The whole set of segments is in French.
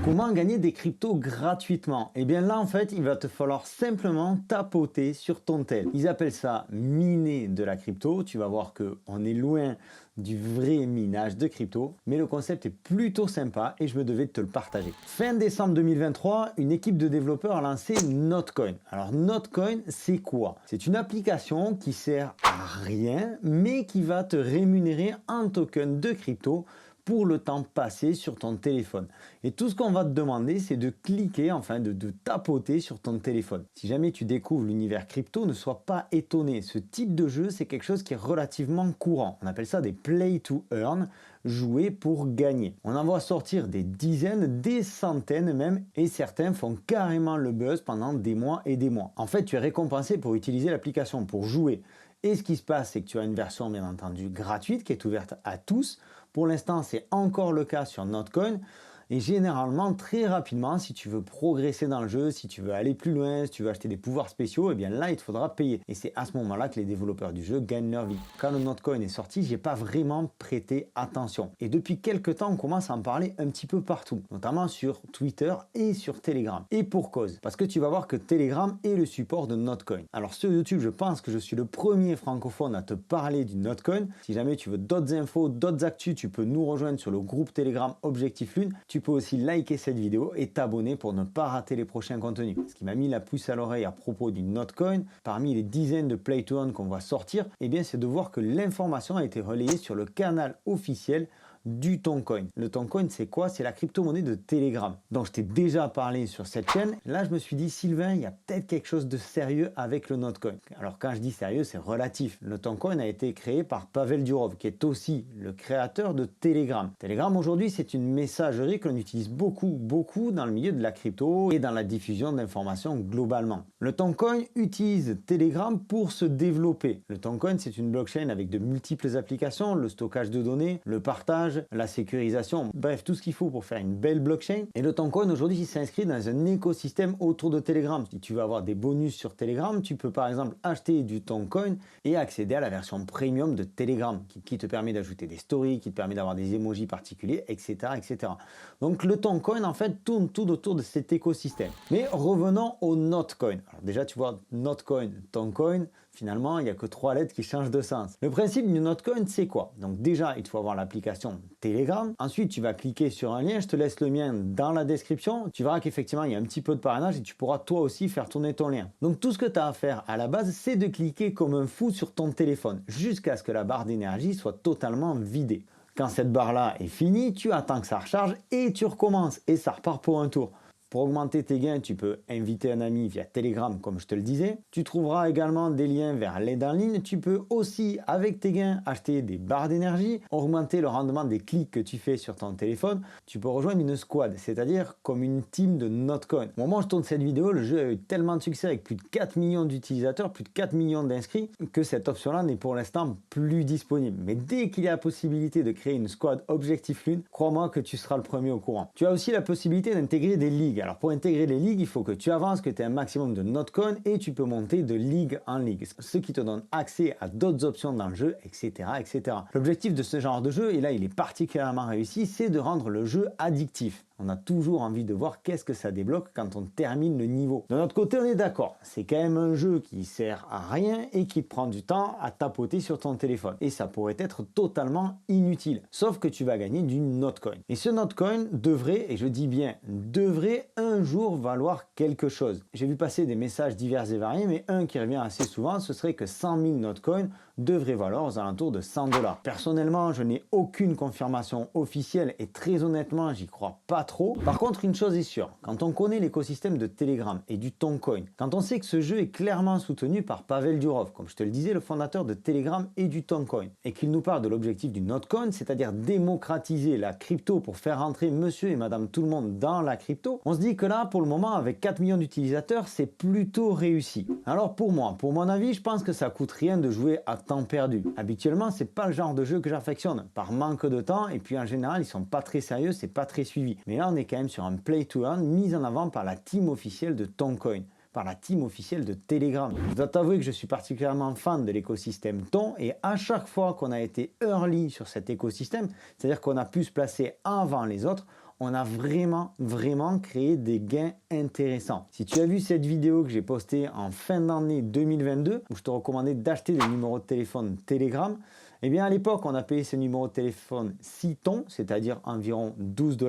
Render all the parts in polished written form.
Comment gagner des cryptos gratuitement? Eh bien là en fait il va te falloir simplement tapoter sur ton tel. Ils appellent ça miner de la crypto. Tu vas voir qu'on est loin du vrai minage de crypto, mais le concept est plutôt sympa et je me devais de te le partager. Fin décembre 2023, une équipe de développeurs a lancé Notcoin. Alors Notcoin, c'est quoi? C'est une application qui sert à rien, mais qui va te rémunérer un token de crypto pour le temps passé sur ton téléphone. Et tout ce qu'on va te demander, c'est de cliquer, enfin de tapoter sur ton téléphone. Si jamais tu découvres l'univers crypto, ne sois pas étonné. Ce type de jeu, c'est quelque chose qui est relativement courant. On appelle ça des play to earn, jouer pour gagner. On en voit sortir des dizaines, des centaines même, et certains font carrément le buzz pendant des mois et des mois. En fait, tu es récompensé pour utiliser l'application, pour jouer. Et ce qui se passe, c'est que tu as une version bien entendu gratuite qui est ouverte à tous. Pour l'instant, c'est encore le cas sur Notcoin. Et généralement, très rapidement, si tu veux progresser dans le jeu, si tu veux aller plus loin, si tu veux acheter des pouvoirs spéciaux, eh bien là, il te faudra payer. Et c'est à ce moment-là que les développeurs du jeu gagnent leur vie. Quand le Notcoin est sorti, j'ai pas vraiment prêté attention. Et depuis quelques temps, on commence à en parler un petit peu partout, notamment sur Twitter et sur Telegram. Et pour cause, parce que tu vas voir que Telegram est le support de Notcoin. Alors sur YouTube, je pense que je suis le premier francophone à te parler du Notcoin. Si jamais tu veux d'autres infos, d'autres actus, tu peux nous rejoindre sur le groupe Telegram Objectif Lune. Tu peux aussi liker cette vidéo et t'abonner pour ne pas rater les prochains contenus. Ce qui m'a mis la puce à l'oreille à propos du Notcoin, parmi les dizaines de play to earn qu'on va sortir, eh bien c'est de voir que l'information a été relayée sur le canal officiel du Toncoin. Le Toncoin, c'est quoi? C'est la crypto-monnaie de Telegram. Donc je t'ai déjà parlé sur cette chaîne. Là, je me suis dit, Sylvain, il y a peut-être quelque chose de sérieux avec le Notcoin. Alors quand je dis sérieux, c'est relatif. Le Toncoin a été créé par Pavel Durov, qui est aussi le créateur de Telegram. Telegram, aujourd'hui, c'est une messagerie que l'on utilise beaucoup dans le milieu de la crypto et dans la diffusion d'informations globalement. Le Toncoin utilise Telegram pour se développer. Le Toncoin, c'est une blockchain avec de multiples applications, le stockage de données, le partage, la sécurisation, bref, tout ce qu'il faut pour faire une belle blockchain. Et le Toncoin aujourd'hui s'inscrit dans un écosystème autour de Telegram. Si tu veux avoir des bonus sur Telegram, tu peux par exemple acheter du Toncoin et accéder à la version premium de Telegram qui te permet d'ajouter des stories, qui te permet d'avoir des emojis particuliers, etc., etc. Donc le Toncoin en fait tourne tout autour de cet écosystème. Mais revenons au Notcoin. Alors déjà tu vois Notcoin, Toncoin, finalement il n'y a que 3 lettres qui changent de sens. Le principe du Notcoin c'est quoi? Donc déjà il faut avoir l'application Telegram. Ensuite, tu vas cliquer sur un lien. Je te laisse le mien dans la description. Tu verras qu'effectivement, il y a un petit peu de parrainage et tu pourras toi aussi faire tourner ton lien. Donc, tout ce que tu as à faire à la base, c'est de cliquer comme un fou sur ton téléphone jusqu'à ce que la barre d'énergie soit totalement vidée. Quand cette barre-là est finie, tu attends que ça recharge et tu recommences et ça repart pour un tour. Pour augmenter tes gains, tu peux inviter un ami via Telegram, comme je te le disais. Tu trouveras également des liens vers l'aide en ligne. Tu peux aussi, avec tes gains, acheter des barres d'énergie, augmenter le rendement des clics que tu fais sur ton téléphone. Tu peux rejoindre une squad, c'est-à-dire comme une team de Notcoin. Au moment où je tourne cette vidéo, le jeu a eu tellement de succès avec plus de 4 millions d'utilisateurs, plus de 4 millions d'inscrits, que cette option-là n'est pour l'instant plus disponible. Mais dès qu'il y a la possibilité de créer une squad Objectif Lune, crois-moi que tu seras le premier au courant. Tu as aussi la possibilité d'intégrer des ligues. Alors pour intégrer les ligues, il faut que tu avances, que tu aies un maximum de Notcoin et tu peux monter de ligue en ligue, ce qui te donne accès à d'autres options dans le jeu, etc., etc. L'objectif de ce genre de jeu, et là il est particulièrement réussi, c'est de rendre le jeu addictif. On a toujours envie de voir qu'est-ce que ça débloque quand on termine le niveau. De notre côté, on est d'accord. C'est quand même un jeu qui sert à rien et qui prend du temps à tapoter sur ton téléphone. Et ça pourrait être totalement inutile. Sauf que tu vas gagner du Notcoin. Et ce Notcoin devrait, et je dis bien devrait, un jour valoir quelque chose. J'ai vu passer des messages divers et variés, mais un qui revient assez souvent, ce serait que 100 000 Notcoin devrait valoir aux alentours de 100 $. Personnellement, je n'ai aucune confirmation officielle et très honnêtement, j'y crois pas trop. Par contre, une chose est sûre, quand on connaît l'écosystème de Telegram et du Toncoin, quand on sait que ce jeu est clairement soutenu par Pavel Durov, comme je te le disais, le fondateur de Telegram et du Toncoin, et qu'il nous parle de l'objectif du Notcoin, c'est-à-dire démocratiser la crypto pour faire rentrer monsieur et madame tout le monde dans la crypto, on se dit que là, pour le moment, avec 4 millions d'utilisateurs, c'est plutôt réussi. Alors pour moi, pour mon avis, je pense que ça coûte rien de jouer à temps perdu. Habituellement, c'est pas le genre de jeu que j'affectionne, par manque de temps, et puis en général, ils sont pas très sérieux, c'est pas très suivi. Mais là, on est quand même sur un play to earn mis en avant par la team officielle de Toncoin, par la team officielle de Telegram. Je dois t'avouer que je suis particulièrement fan de l'écosystème Ton et à chaque fois qu'on a été early sur cet écosystème, c'est-à-dire qu'on a pu se placer avant les autres, on a vraiment créé des gains intéressants. Si tu as vu cette vidéo que j'ai postée en fin d'année 2022, où je te recommandais d'acheter des numéros de téléphone Telegram, eh bien à l'époque, on a payé ce numéro de téléphone 6 tons, c'est-à-dire environ 12 $.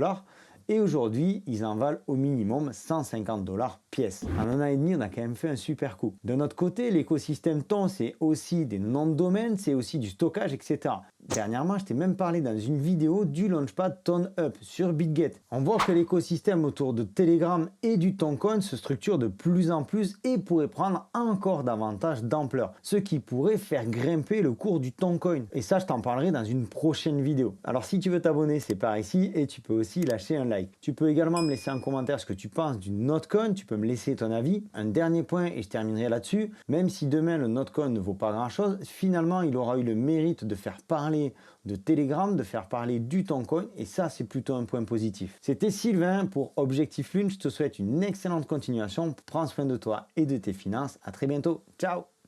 Et aujourd'hui, ils en valent au minimum 150 $ pièce. En un an et demi, on a quand même fait un super coup. De notre côté, l'écosystème ton, c'est aussi des noms de domaine, c'est aussi du stockage, etc. Dernièrement, je t'ai même parlé dans une vidéo du Launchpad TonUp sur BitGet. On voit que l'écosystème autour de Telegram et du Toncoin se structure de plus en plus et pourrait prendre encore davantage d'ampleur, ce qui pourrait faire grimper le cours du Toncoin. Et ça, je t'en parlerai dans une prochaine vidéo. Alors si tu veux t'abonner, c'est par ici et tu peux aussi lâcher un like. Tu peux également me laisser en commentaire ce que tu penses du Notcoin, tu peux me laisser ton avis. Un dernier point et je terminerai là-dessus. Même si demain le Notcoin ne vaut pas grand-chose, finalement il aura eu le mérite de faire parler de Telegram, de faire parler du Toncoin et ça c'est plutôt un point positif. C'était Sylvain pour Objectif Lune, je te souhaite une excellente continuation, prends soin de toi et de tes finances, à très bientôt, ciao.